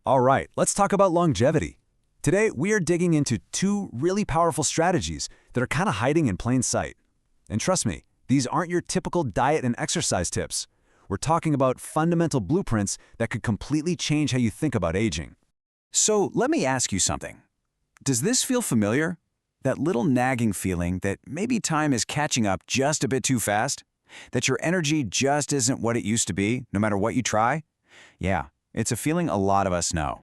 All right, let's talk about longevity. Today, we are digging into two really powerful strategies that are kind of hiding in plain sight. And trust me, these aren't your typical diet and exercise tips. We're talking about fundamental blueprints that could completely change how you think about aging. So let me ask you something. Does this feel familiar? That little nagging feeling that maybe time is catching up just a bit too fast? That your energy just isn't what it used to be, no matter what you try? Yeah, it's a feeling a lot of us know.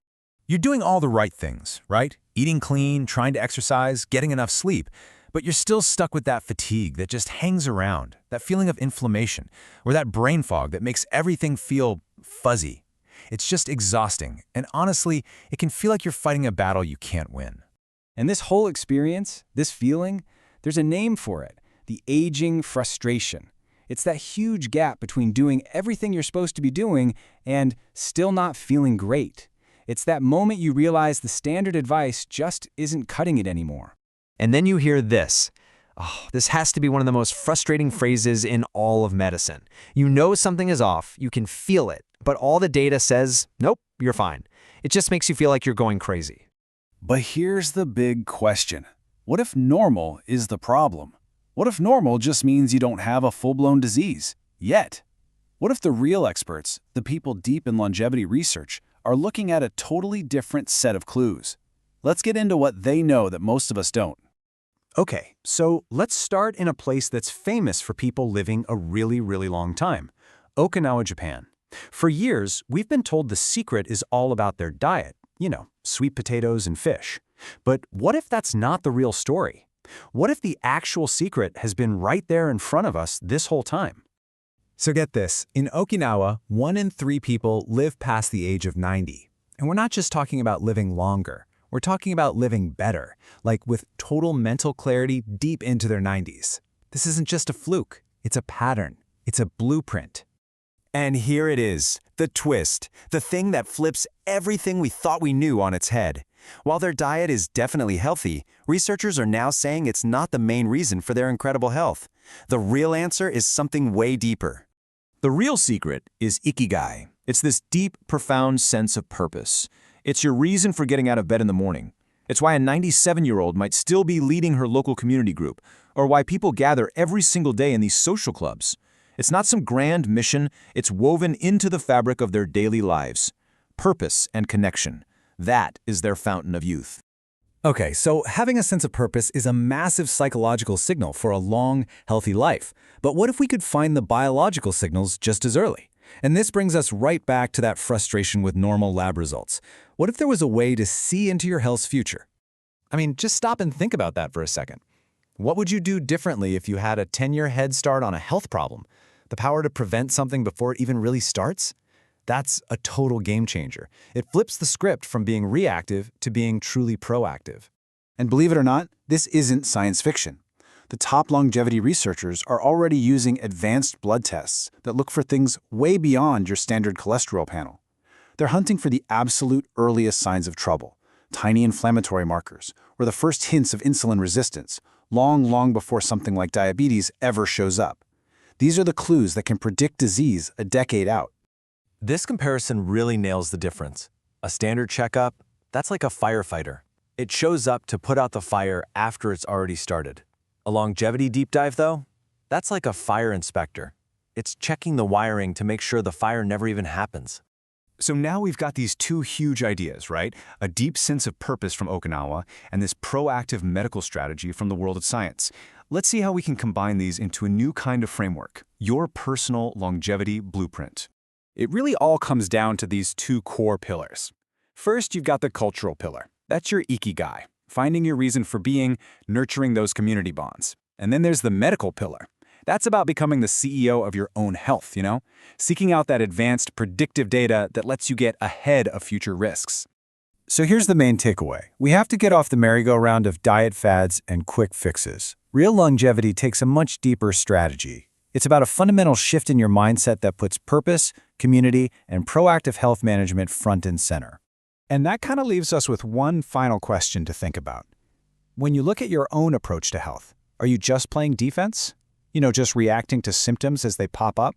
You're doing all the right things, right? Eating clean, trying to exercise, getting enough sleep. But you're still stuck with that fatigue that just hangs around, that feeling of inflammation, or that brain fog that makes everything feel fuzzy. It's just exhausting, and honestly, it can feel like you're fighting a battle you can't win. And this whole experience, this feeling, there's a name for it, the aging frustration. It's that huge gap between doing everything you're supposed to be doing and still not feeling great. It's that moment you realize the standard advice just isn't cutting it anymore. And then you hear this. Oh, this has to be one of the most frustrating phrases in all of medicine. You know something is off, you can feel it, but all the data says, nope, you're fine. It just makes you feel like you're going crazy. But here's the big question. What if normal is the problem? What if normal just means you don't have a full-blown disease yet? What if the real experts, the people deep in longevity research, are looking at a totally different set of clues? Let's get into what they know that most of us don't. Okay, so let's start in a place that's famous for people living a really, really long time, Okinawa, Japan. For years, we've been told the secret is all about their diet, sweet potatoes and fish. But what if that's not the real story? What if the actual secret has been right there in front of us this whole time? So get this, in Okinawa, 1 in 3 people live past the age of 90. And we're not just talking about living longer. We're talking about living better, like with total mental clarity deep into their 90s. This isn't just a fluke, it's a pattern, it's a blueprint. And here it is, the twist, the thing that flips everything we thought we knew on its head. While their diet is definitely healthy, researchers are now saying it's not the main reason for their incredible health. The real answer is something way deeper. The real secret is Ikigai. It's this deep, profound sense of purpose. It's your reason for getting out of bed in the morning. It's why a 97-year-old might still be leading her local community group, or why people gather every single day in these social clubs. It's not some grand mission, it's woven into the fabric of their daily lives. Purpose and connection. That is their fountain of youth. Okay, so having a sense of purpose is a massive psychological signal for a long, healthy life. But what if we could find the biological signals just as early? And this brings us right back to that frustration with normal lab results. What if there was a way to see into your health's future? I mean, just stop and think about that for a second. What would you do differently if you had a 10-year head start on a health problem? The power to prevent something before it even really starts? That's a total game changer. It flips the script from being reactive to being truly proactive. And believe it or not, this isn't science fiction. The top longevity researchers are already using advanced blood tests that look for things way beyond your standard cholesterol panel. They're hunting for the absolute earliest signs of trouble, tiny inflammatory markers, or the first hints of insulin resistance, long before something like diabetes ever shows up. These are the clues that can predict disease a decade out. This comparison really nails the difference. A standard checkup, that's like a firefighter. It shows up to put out the fire after it's already started. A longevity deep dive, though, that's like a fire inspector. It's checking the wiring to make sure the fire never even happens. So now we've got these two huge ideas, right? A deep sense of purpose from Okinawa and this proactive medical strategy from the world of science. Let's see how we can combine these into a new kind of framework, your personal longevity blueprint. It really all comes down to these two core pillars. First, you've got the cultural pillar. That's your Ikigai, finding your reason for being, nurturing those community bonds. And then there's the medical pillar. That's about becoming the CEO of your own health, seeking out that advanced predictive data that lets you get ahead of future risks. So here's the main takeaway. We have to get off the merry-go-round of diet fads and quick fixes. Real longevity takes a much deeper strategy. It's about a fundamental shift in your mindset that puts purpose, community, and proactive health management front and center. And that kind of leaves us with one final question to think about. When you look at your own approach to health, are you just playing defense? Just reacting to symptoms as they pop up?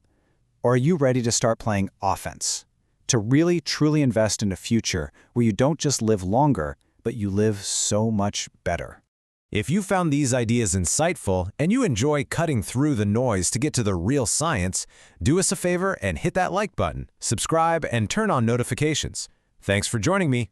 Or are you ready to start playing offense? to really truly invest in a future where you don't just live longer, but you live so much better. If you found these ideas insightful and you enjoy cutting through the noise to get to the real science, do us a favor and hit that like button, subscribe, and turn on notifications. Thanks for joining me.